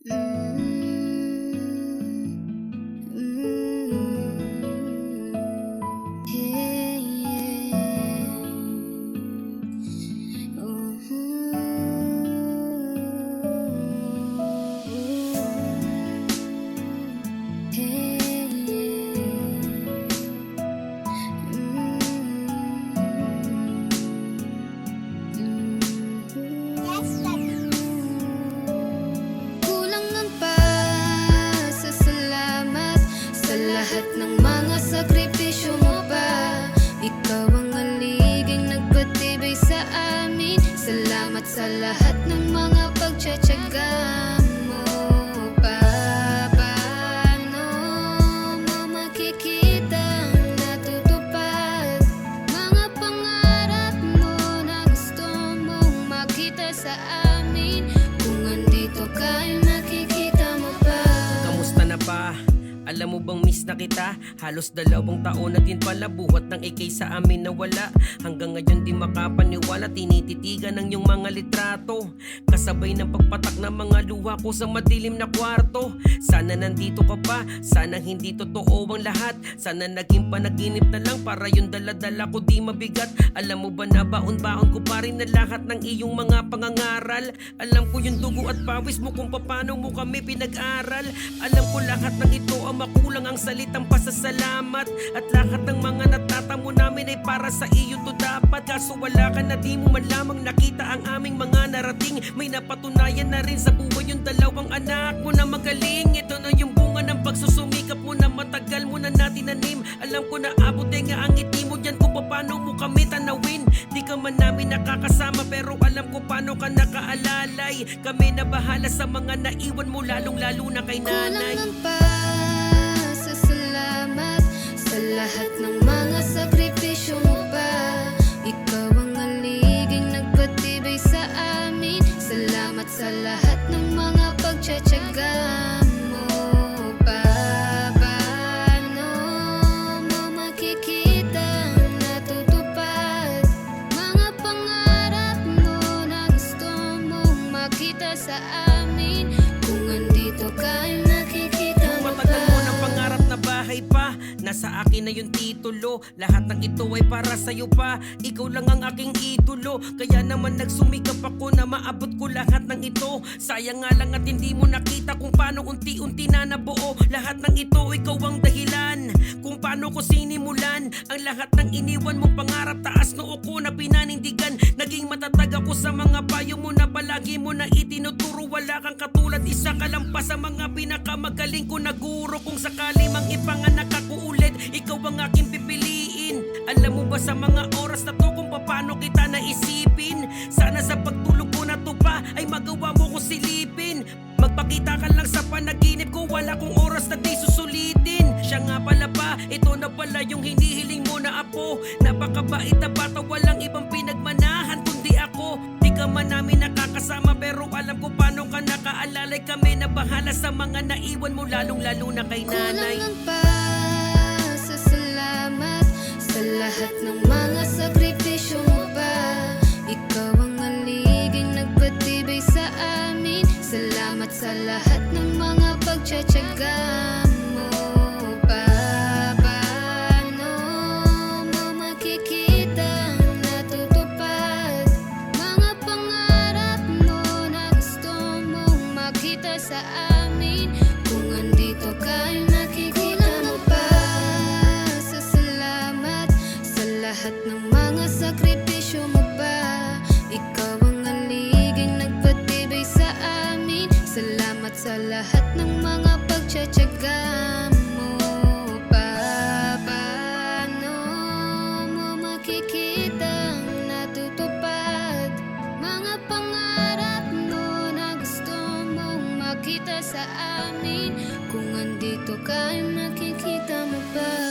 Kulang ng pasasalamat sa lahat ng mga sakripisyo mo pa. Ikaw ang aliging nagpatibay sa amin. Salamat sa lahat ng mga pagtsatsaga mo pa. Paano mo makikita natutupad mga pangarap mo na gusto mong makita sa amin? Kung andito ka ay nakikita mo pa. Kamusta na ba? Alam mo bang miss na kita? Halos 2 taon na din pala buhat ng ikay sa amin nawala. Hanggang ngayon di makapaniwala, tinititigan ng iyong mga litrato, kasabay ng pagpatak ng mga luha ko sa madilim na kwarto. Sana nandito ka pa, sana hindi totoo ang lahat. Sana naging panaginip na lang para yung daladala ko di mabigat. Alam mo ba na baon-baon ko pa rin na lahat ng iyong mga pangangaral. Alam ko yung dugo at pawis mo kung paano mo kami pinag-aral. Alam ko lahat ng ito ang makulang ang salitang pasasalamat. At lahat ng mga natatamo namin ay para sa iyo to dapat. Kaso wala ka na, di mo man lamang nakita ang aming mga narating. May napatunayan na rin sa buhay yung 2 anak mo na magaling. Ito na yung bunga ng pagsusumikap mo na matagal mo na natinanim. Alam ko na abot nga ang ngiti mo dyan kung paano mo kami tanawin. Di ka man namin nakakasama pero alam ko paano ka nakaalalay. Kami na bahala sa mga naiwan mo, lalong lalo na kay nanay. Kulang ng pasasalamat sa lahat ng mga sakripisyo mo pa. Ikaw ang aliging nagpatibay sa amin. Salamat sa lahat ng mga pagtsatsaga mo pa. Paano mo makikita natutupad mga pangarap mo na gusto mong makita sa amin? Kung andito ka ay nakikita mo pa. Matagal mo ng pangarap na bahay pa, nasa akin na yung titulo. Lahat ng ito ay para sa'yo pa. Ikaw lang ang aking idolo, kaya naman nagsumikap ako na maabot ko lahat ng ito. Sayang nga lang at hindi mo nakita kung paano unti-unti na nabuo. Lahat ng ito, ikaw ang dahilan kung paano ko sinimulan ang lahat ng iniwan mong pangarap. Taas noo ko na pinanindigan, naging matatag ako sa mga payo mo na palagi mo na itinuturo. Wala kang katulad, isa ka lang pa sa mga pinakamagaling ko na guro. Kung sakali mang ipanganak ako ulit, ikaw ang aking pipiliin. Alam mo ba sa mga oras na to kung paano kita naisipin? Sana sa pagtulog ko na to pa ay magawa mo ko silipin. Magpakita ka lang sa panaginip ko, wala kong oras na di susulitin. Siya nga pala ba, ito na pala yung hinihiling mo na apo. Napakabait na bata, walang ibang pinagmanahan kundi ako. Di ka man namin nakakasama pero alam ko paano ka nakaalalay. Kami na bahala sa mga naiwan mo, lalong lalo na kay nanay. Kulang ng pasasalamat sa lahat ng mga sakripisyo mo pa. Ikaw ang aliging nagpatibay sa amin. Salamat sa lahat ng mga pagtsatsaga mo pa. Paano mo makikita natutupad mga pangarap mo na gusto mong makita sa amin? Kung andito ka ay nakikita mo pa. Pasasalamat sa lahat ng mga sakripisyo mo pa. Ikaw ang aliging nagpatibay sa amin. Salamat sa lahat ng mga pagtsatsaga mo pa. Paano mo makikita natutupad mga pangarap mo na gusto mong makita sa amin? Kung andito ka ay nakikita mo pa.